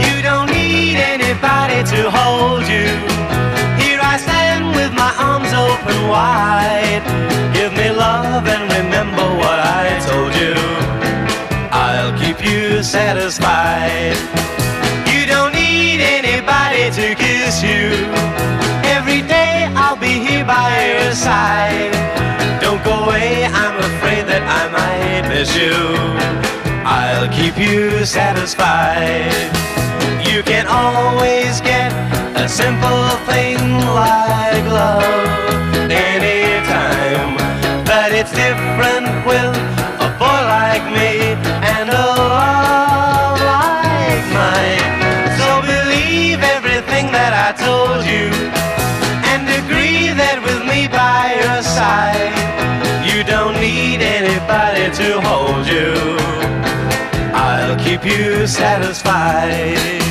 You don't need anybody to hold you. Here I stand with my arms open wide. Give me love and remember what I told you. I'll keep you satisfied. You don't need anybody to kiss you. Every day I'll be here by your side. Don't go away, I'm afraid that I might miss you. I'll keep you satisfied. You can always get a simple thing like love anytime, but it's different with a boy like me and a love like mine. So believe everything that I told you and agree that with me by your side, you don't need anybody to hold you. I'll keep you satisfied.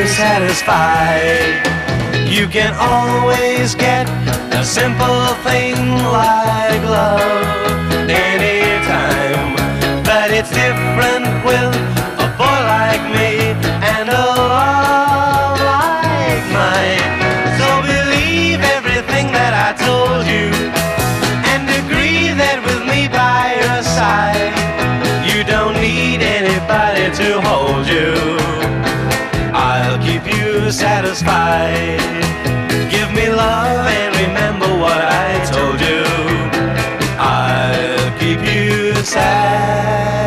Satisfied. You can always get a simple thing like love anytime, but it's different with a boy like me and a love like mine. So believe everything that I told you and agree that with me by your side, you don't need anybody to hold you. I'll keep you satisfied. Give me love and remember what I told you. I'll keep you satisfied.